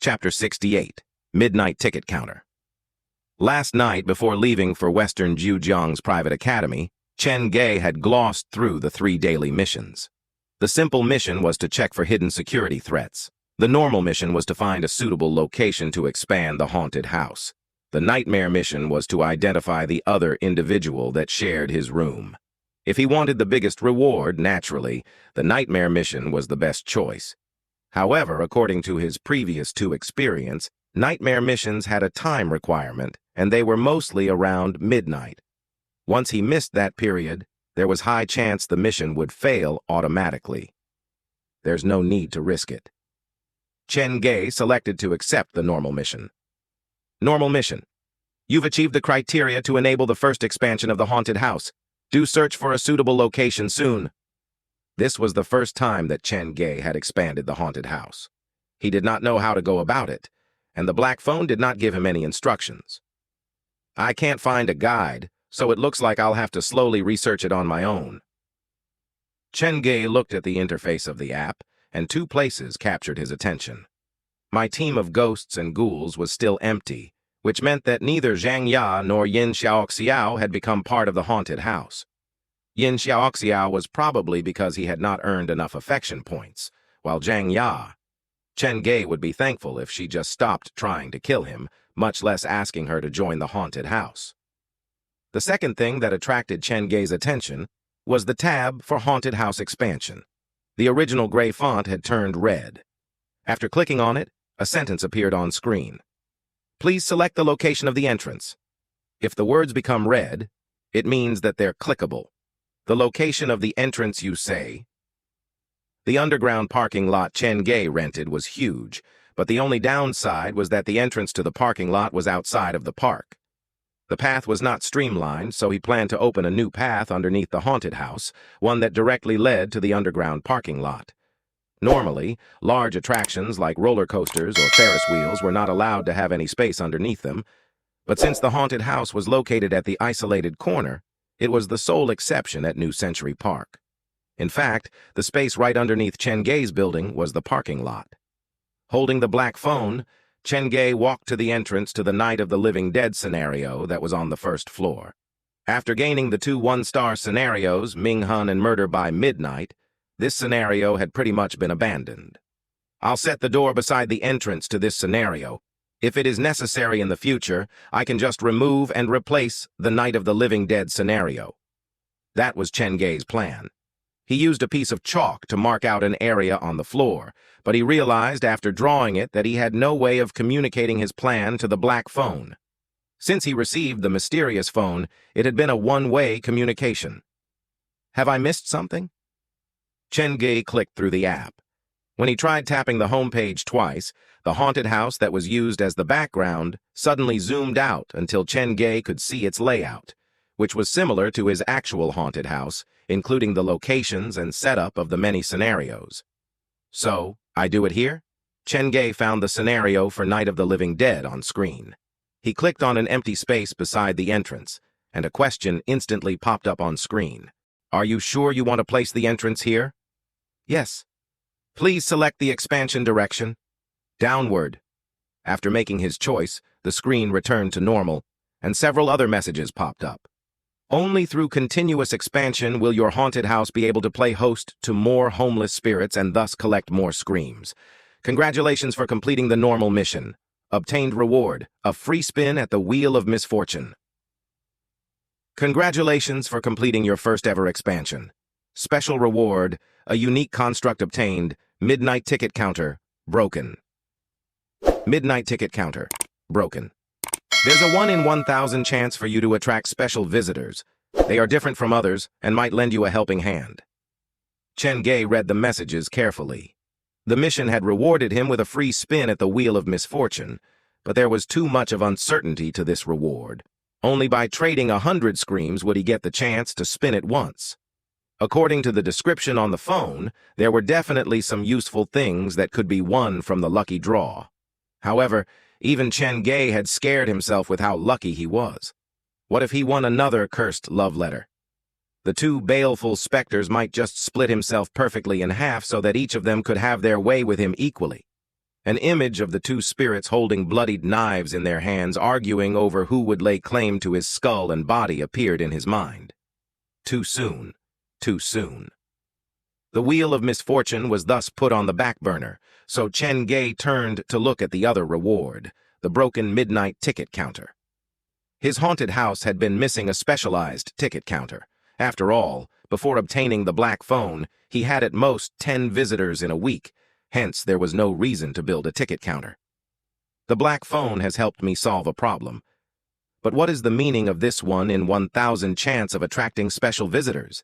Chapter 68, Midnight Ticket Counter. Last night, before leaving for Western Zhujiang's private academy, Chen Ge had glossed through the 3 daily missions. The simple mission was to check for hidden security threats. The normal mission was to find a suitable location to expand the haunted house. The nightmare mission was to identify the other individual that shared his room. If he wanted the biggest reward, naturally, the nightmare mission was the best choice. However, according to his previous 2 experience, nightmare missions had a time requirement, and they were mostly around midnight. Once he missed that period, there was high chance the mission would fail automatically. There's no need to risk it. Chen Ge selected to accept the normal mission. Normal mission. You've achieved the criteria to enable the first expansion of the haunted house. Do search for a suitable location soon. This was the first time that Chen Ge had expanded the haunted house. He did not know how to go about it, and the black phone did not give him any instructions. I can't find a guide, so it looks like I'll have to slowly research it on my own. Chen Ge looked at the interface of the app, and 2 places captured his attention. My team of ghosts and ghouls was still empty, which meant that neither Zhang Ya nor Yin Xiaoxiao had become part of the haunted house. Yin Xiaoxiao was probably because he had not earned enough affection points, while Chen Ge would be thankful if she just stopped trying to kill him, much less asking her to join the haunted house. The second thing that attracted Chen Ge's attention was the tab for Haunted House Expansion. The original gray font had turned red. After clicking on it, a sentence appeared on screen. Please select the location of the entrance. If the words become red, it means that they're clickable. The location of the entrance, you say? The underground parking lot Chen Ge rented was huge, but the only downside was that the entrance to the parking lot was outside of the park. The path was not streamlined, so he planned to open a new path underneath the haunted house, one that directly led to the underground parking lot. Normally, large attractions like roller coasters or Ferris wheels were not allowed to have any space underneath them, but since the haunted house was located at the isolated corner, it was the sole exception at New Century Park. In fact, the space right underneath Chen Ge's building was the parking lot. Holding the black phone, Chen Ge walked to the entrance to the Night of the Living Dead scenario that was on the 1st floor. After gaining the 2 1-star scenarios, Ming Hun and Murder by Midnight, this scenario had pretty much been abandoned. I'll set the door beside the entrance to this scenario. If it is necessary in the future, I can just remove and replace the Night of the Living Dead scenario. That was Chen Ge's plan. He used a piece of chalk to mark out an area on the floor, but he realized after drawing it that he had no way of communicating his plan to the black phone. Since he received the mysterious phone, it had been a one-way communication. Have I missed something? Chen Ge clicked through the app. When he tried tapping the homepage twice, the haunted house that was used as the background suddenly zoomed out until Chen Ge could see its layout, which was similar to his actual haunted house, including the locations and setup of the many scenarios. So, I do it here? Chen Ge found the scenario for Night of the Living Dead on screen. He clicked on an empty space beside the entrance, and a question instantly popped up on screen. Are you sure you want to place the entrance here? Yes. Please select the expansion direction. Downward. After making his choice, the screen returned to normal, and several other messages popped up. Only through continuous expansion will your haunted house be able to play host to more homeless spirits and thus collect more screams. Congratulations for completing the normal mission. Obtained reward, a free spin at the Wheel of Misfortune. Congratulations for completing your first ever expansion. Special reward, a unique construct obtained, Midnight Ticket Counter, broken. Midnight Ticket Counter, broken. There's a 1 in 1,000 chance for you to attract special visitors. They are different from others and might lend you a helping hand. Chen Ge read the messages carefully. The mission had rewarded him with a free spin at the Wheel of Misfortune, but there was too much of uncertainty to this reward. Only by trading 100 screams would he get the chance to spin it once. According to the description on the phone, there were definitely some useful things that could be won from the lucky draw. However, even Chen Ge had scared himself with how lucky he was. What if he won another cursed love letter? The 2 baleful specters might just split himself perfectly in half so that each of them could have their way with him equally. An image of the two spirits holding bloodied knives in their hands, arguing over who would lay claim to his skull and body, appeared in his mind. Too soon, too soon. The wheel of misfortune was thus put on the back burner, so Chen Ge turned to look at the other reward, the broken midnight ticket counter. His haunted house had been missing a specialized ticket counter. After all, before obtaining the black phone, he had at most 10 visitors in a week, hence there was no reason to build a ticket counter. The black phone has helped me solve a problem. But what is the meaning of this 1 in 1,000 chance of attracting special visitors?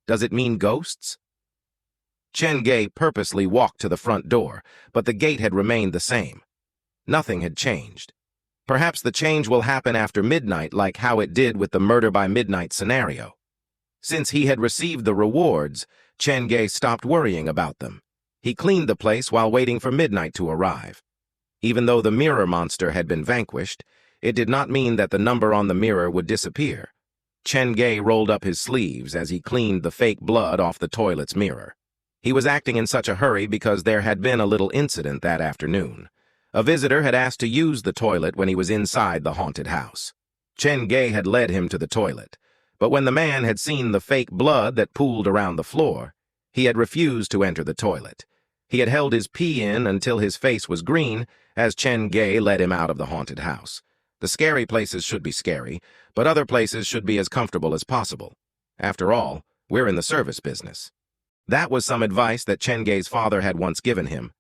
Does it mean ghosts? Chen Ge purposely walked to the front door, but the gate had remained the same. Nothing had changed. Perhaps the change will happen after midnight, like how it did with the murder by midnight scenario. Since he had received the rewards, Chen Ge stopped worrying about them. He cleaned the place while waiting for midnight to arrive. Even though the mirror monster had been vanquished, it did not mean that the number on the mirror would disappear. Chen Ge rolled up his sleeves as he cleaned the fake blood off the toilet's mirror. He was acting in such a hurry because there had been a little incident that afternoon. A visitor had asked to use the toilet when he was inside the haunted house. Chen Ge had led him to the toilet, but when the man had seen the fake blood that pooled around the floor, he had refused to enter the toilet. He had held his pee in until his face was green as Chen Ge led him out of the haunted house. The scary places should be scary, but other places should be as comfortable as possible. After all, we're in the service business. That was some advice that Chen Ge's father had once given him,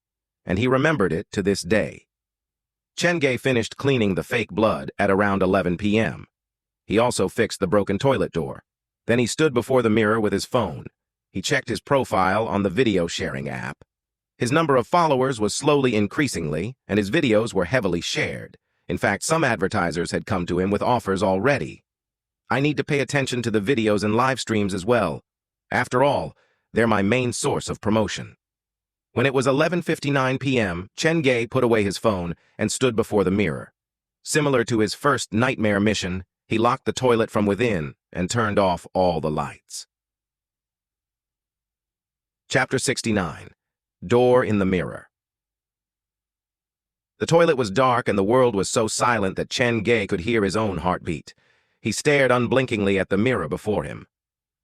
and he remembered it to this day. Chen Ge finished cleaning the fake blood at around 11 p.m. He also fixed the broken toilet door. Then he stood before the mirror with his phone. He checked his profile on the video sharing app. His number of followers was slowly increasingly, and his videos were heavily shared. In fact, some advertisers had come to him with offers already. I need to pay attention to the videos and live streams as well. After all, they're my main source of promotion. When it was 11:59 p.m., Chen Ge put away his phone and stood before the mirror. Similar to his first nightmare mission, he locked the toilet from within and turned off all the lights. Chapter 69. Door in the Mirror. The toilet was dark and the world was so silent that Chen Ge could hear his own heartbeat. He stared unblinkingly at the mirror before him.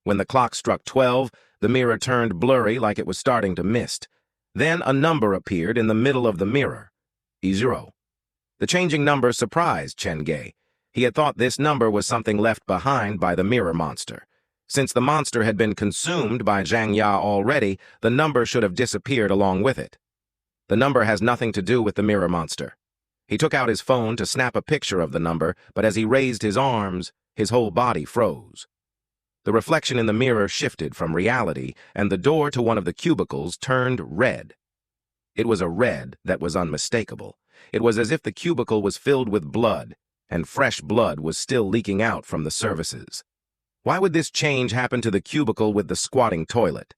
When the clock struck 12, the mirror turned blurry like it was starting to mist. Then a number appeared in the middle of the mirror. 0. The changing number surprised Chen Ge. He had thought this number was something left behind by the mirror monster. Since the monster had been consumed by Zhang Ya already, the number should have disappeared along with it. The number has nothing to do with the mirror monster. He took out his phone to snap a picture of the number, but as he raised his arms, his whole body froze. The reflection in the mirror shifted from reality, and the door to one of the cubicles turned red. It was a red that was unmistakable. It was as if the cubicle was filled with blood, and fresh blood was still leaking out from the surfaces. Why would this change happen to the cubicle with the squatting toilet?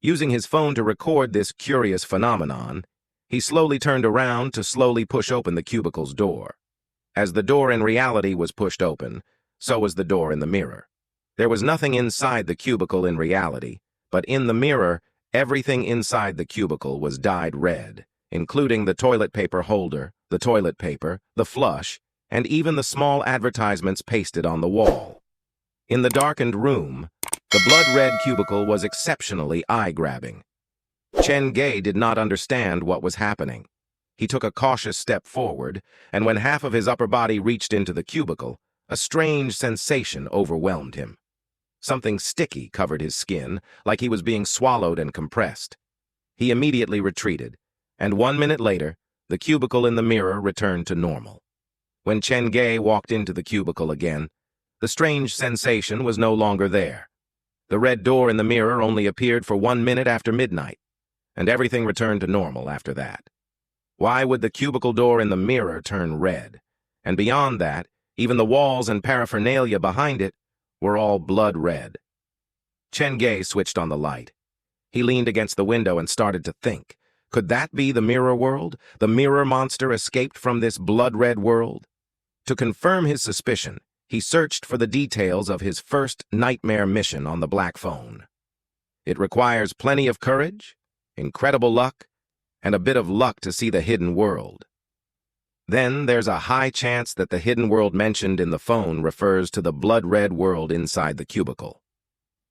Using his phone to record this curious phenomenon, he slowly turned around to slowly push open the cubicle's door. As the door in reality was pushed open, so was the door in the mirror. There was nothing inside the cubicle in reality, but in the mirror, everything inside the cubicle was dyed red, including the toilet paper holder, the toilet paper, the flush, and even the small advertisements pasted on the wall. In the darkened room, the blood-red cubicle was exceptionally eye-grabbing. Chen Ge did not understand what was happening. He took a cautious step forward, and when half of his upper body reached into the cubicle, a strange sensation overwhelmed him. Something sticky covered his skin, like he was being swallowed and compressed. He immediately retreated, and 1 minute later, the cubicle in the mirror returned to normal. When Chen Ge walked into the cubicle again, the strange sensation was no longer there. The red door in the mirror only appeared for 1 minute after midnight, and everything returned to normal after that. Why would the cubicle door in the mirror turn red? And beyond that, even the walls and paraphernalia behind it were all blood red. Chen Ge switched on the light. He leaned against the window and started to think. Could that be the mirror world? The mirror monster escaped from this blood-red world? To confirm his suspicion, he searched for the details of his first nightmare mission on the black phone. It requires plenty of courage, incredible luck, and a bit of luck to see the hidden world. Then there's a high chance that the hidden world mentioned in the phone refers to the blood-red world inside the cubicle.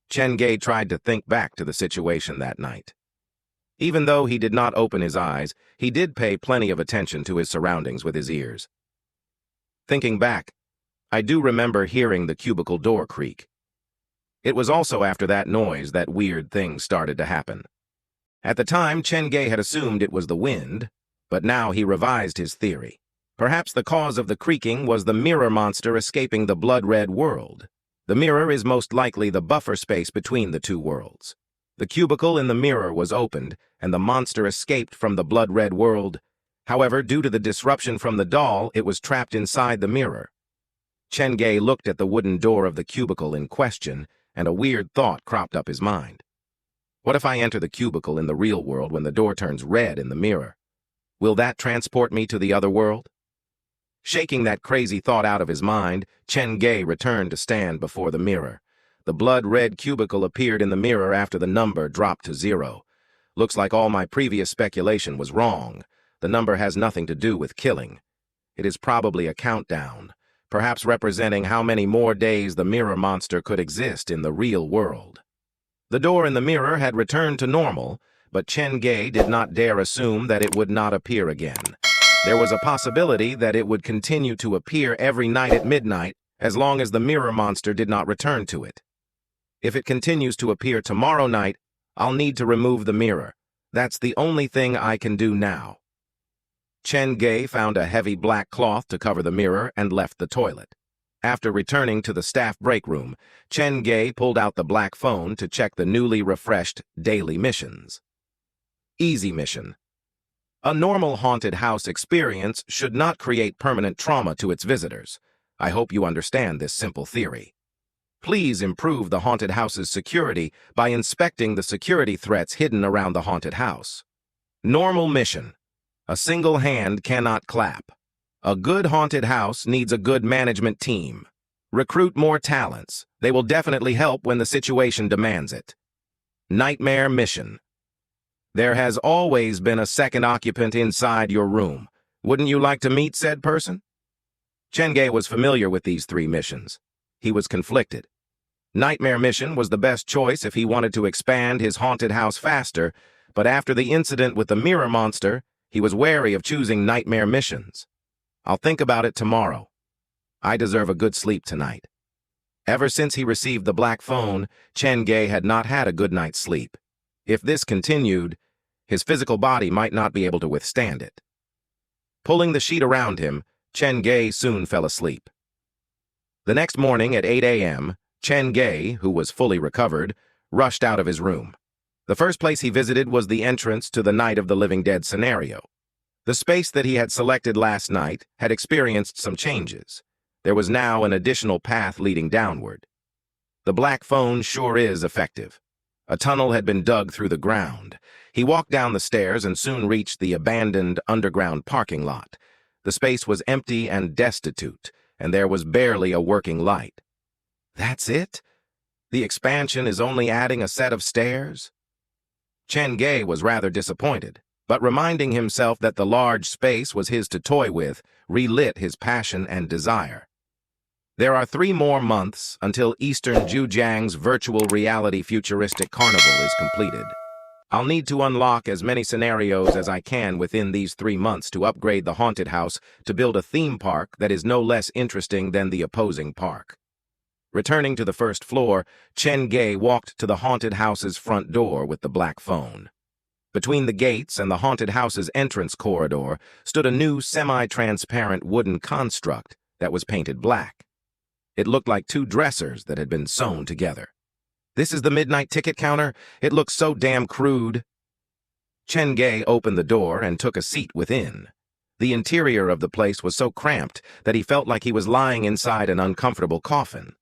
Chen Ge tried to think back to the situation that night. Even though he did not open his eyes, he did pay plenty of attention to his surroundings with his ears. Thinking back, I do remember hearing the cubicle door creak. It was also after that noise that weird things started to happen. At the time, Chen Ge had assumed it was the wind, but now he revised his theory. Perhaps the cause of the creaking was the mirror monster escaping the blood-red world. The mirror is most likely the buffer space between the two worlds. The cubicle in the mirror was opened, and the monster escaped from the blood-red world. However, due to the disruption from the doll, it was trapped inside the mirror. Chen Ge looked at the wooden door of the cubicle in question, and a weird thought cropped up his mind. What if I enter the cubicle in the real world when the door turns red in the mirror? Will that transport me to the other world? Shaking that crazy thought out of his mind, Chen Ge returned to stand before the mirror. The blood-red cubicle appeared in the mirror after the number dropped to 0. Looks like all my previous speculation was wrong. The number has nothing to do with killing. It is probably a countdown, perhaps representing how many more days the mirror monster could exist in the real world. The door in the mirror had returned to normal, but Chen Ge did not dare assume that it would not appear again. There was a possibility that it would continue to appear every night at midnight as long as the mirror monster did not return to it. If it continues to appear tomorrow night, I'll need to remove the mirror. That's the only thing I can do now. Chen Ge found a heavy black cloth to cover the mirror and left the toilet. After returning to the staff break room, Chen Ge pulled out the black phone to check the newly refreshed daily missions. Easy mission. A normal haunted house experience should not create permanent trauma to its visitors. I hope you understand this simple theory. Please improve the haunted house's security by inspecting the security threats hidden around the haunted house. Normal mission. A single hand cannot clap. A good haunted house needs a good management team. Recruit more talents. They will definitely help when the situation demands it. Nightmare mission. There has always been a second occupant inside your room. Wouldn't you like to meet said person? Chen Ge was familiar with these 3 missions. He was conflicted. Nightmare mission was the best choice if he wanted to expand his haunted house faster, but after the incident with the mirror monster, he was wary of choosing nightmare missions. I'll think about it tomorrow. I deserve a good sleep tonight. Ever since he received the black phone, Chen Ge had not had a good night's sleep. If this continued, his physical body might not be able to withstand it. Pulling the sheet around him, Chen Ge soon fell asleep. The next morning at 8 a.m., Chen Ge, who was fully recovered, rushed out of his room. The first place he visited was the entrance to the Night of the Living Dead scenario. The space that he had selected last night had experienced some changes. There was now an additional path leading downward. The black phone sure is effective. A tunnel had been dug through the ground. He walked down the stairs and soon reached the abandoned underground parking lot. The space was empty and destitute, and there was barely a working light. That's it? The expansion is only adding a set of stairs? Chen Ge was rather disappointed, but reminding himself that the large space was his to toy with, relit his passion and desire. There are 3 more months until Eastern Zhujiang's virtual reality futuristic carnival is completed. I'll need to unlock as many scenarios as I can within these 3 months to upgrade the haunted house to build a theme park that is no less interesting than the opposing park. Returning to the first floor, Chen Ge walked to the haunted house's front door with the black phone. Between the gates and the haunted house's entrance corridor stood a new semi-transparent wooden construct that was painted black. It looked like 2 dressers that had been sewn together. This is the midnight ticket counter? It looks so damn crude. Chen Ge opened the door and took a seat within. The interior of the place was so cramped that he felt like he was lying inside an uncomfortable coffin.